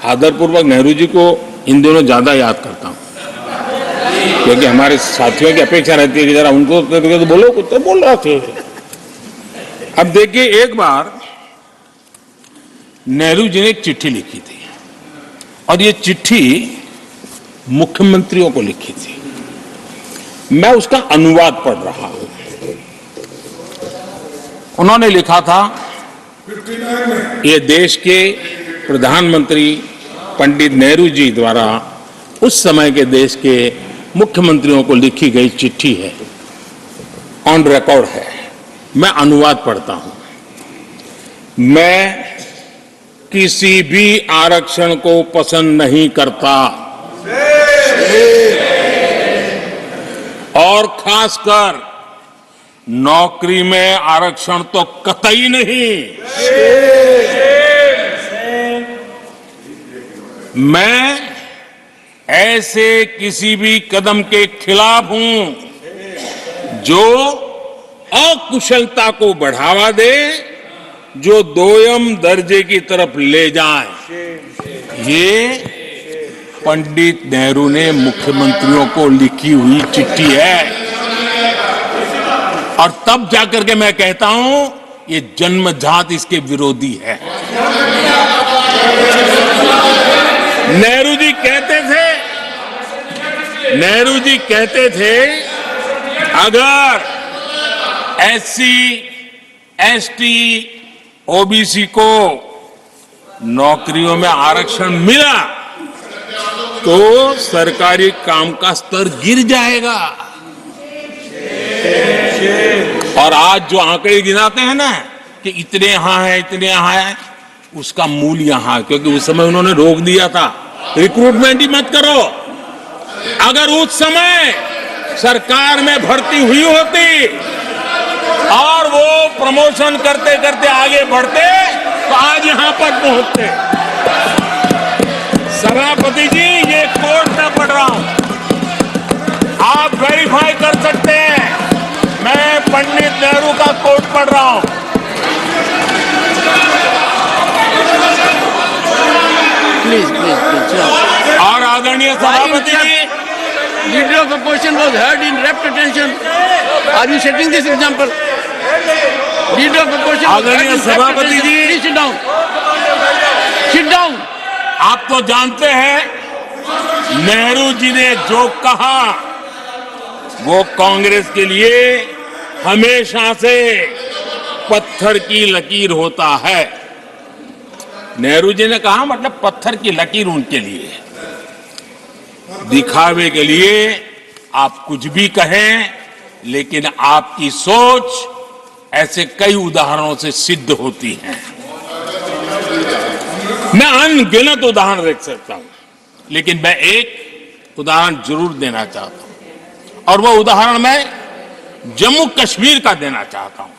आदरपूर्वक नेहरू जी को इन दिनों ज्यादा याद करता हूं, क्योंकि हमारे साथियों की अपेक्षा रहती है कि जरा उनको तो बोलो, कुछ तो बोल रहे थे। अब देखिए, एक बार नेहरू जी ने एक चिट्ठी लिखी थी और ये चिट्ठी मुख्यमंत्रियों को लिखी थी। मैं उसका अनुवाद पढ़ रहा हूं। उन्होंने लिखा था, ये देश के प्रधानमंत्री पंडित नेहरू जी द्वारा उस समय के देश के मुख्यमंत्रियों को लिखी गई चिट्ठी है, ऑन रिकॉर्ड है। मैं अनुवाद पढ़ता हूं। मैं किसी भी आरक्षण को पसंद नहीं करता और खासकर नौकरी में आरक्षण तो कतई नहीं। मैं ऐसे किसी भी कदम के खिलाफ हूं जो अकुशलता को बढ़ावा दे, जो दोयम दर्जे की तरफ ले जाए। ये पंडित नेहरू ने मुख्यमंत्रियों को लिखी हुई चिट्ठी है। और तब जाकर के मैं कहता हूं, ये जन्मजात इसके विरोधी है। नेहरू जी कहते थे, अगर एससी, एसटी, ओबीसी को नौकरियों में आरक्षण मिला तो सरकारी काम का स्तर गिर जाएगा। और आज जो आंकड़े गिनाते हैं ना कि इतने यहां है, इतने यहां है, उसका मूल यहां है, क्योंकि उस समय उन्होंने रोक दिया था, रिक्रूटमेंट ही मत करो। अगर उस समय सरकार में भर्ती हुई होती और वो प्रमोशन करते करते आगे बढ़ते तो आज यहां पर पहुंचते। सभापति जी, ये कोर्ट में पढ़ रहा हूं, आप वेरीफाई कर सकते हैं। मैं पंडित नेहरू का कोट पढ़ रहा हूं। प्लीज। और आदरणीय सभापति जी, leader of opposition was heard in rapt attention. Are you setting this example? Leader of opposition, आदरणीय सभापति जी, सिट डाउन, सिट डाउन। आप तो जानते हैं, नेहरू जी ने जो कहा वो कांग्रेस के लिए हमेशा से पत्थर की लकीर होता है। नेहरू जी ने कहा, मतलब पत्थर की लकीर उनके लिए। दिखावे के लिए आप कुछ भी कहें, लेकिन आपकी सोच ऐसे कई उदाहरणों से सिद्ध होती है। मैं अनगिनत उदाहरण देख सकता हूं, लेकिन मैं एक उदाहरण जरूर देना चाहता हूं, और वह उदाहरण मैं जम्मू कश्मीर का देना चाहता हूं।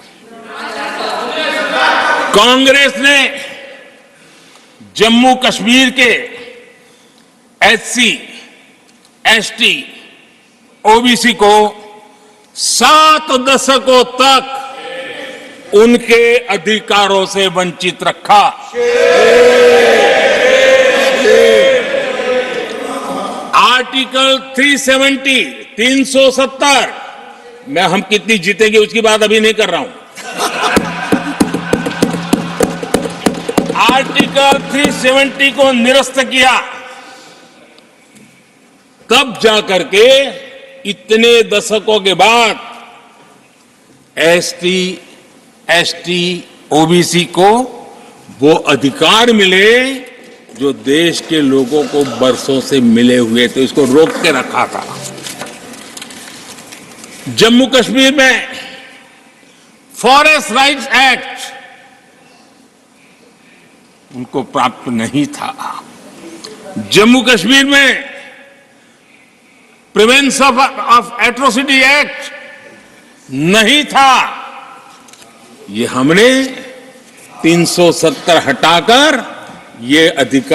कांग्रेस ने जम्मू कश्मीर के एससी, एसटी, ओबीसी को 7 दशकों तक उनके अधिकारों से वंचित रखा। आर्टिकल 370 में हम कितनी जीतेंगे उसकी बात अभी नहीं कर रहा हूं। आर्टिकल 370 को निरस्त किया, तब जाकर के इतने दशकों के बाद एसटी, एसटी, ओबीसी को वो अधिकार मिले जो देश के लोगों को बरसों से मिले हुए थे। इसको रोक के रखा था। जम्मू कश्मीर में फॉरेस्ट राइट्स एक्ट उनको प्राप्त नहीं था। जम्मू कश्मीर में प्रिवेंशन ऑफ एट्रोसिटी एक्ट नहीं था। ये हमने 370 हटाकर ये अधिकार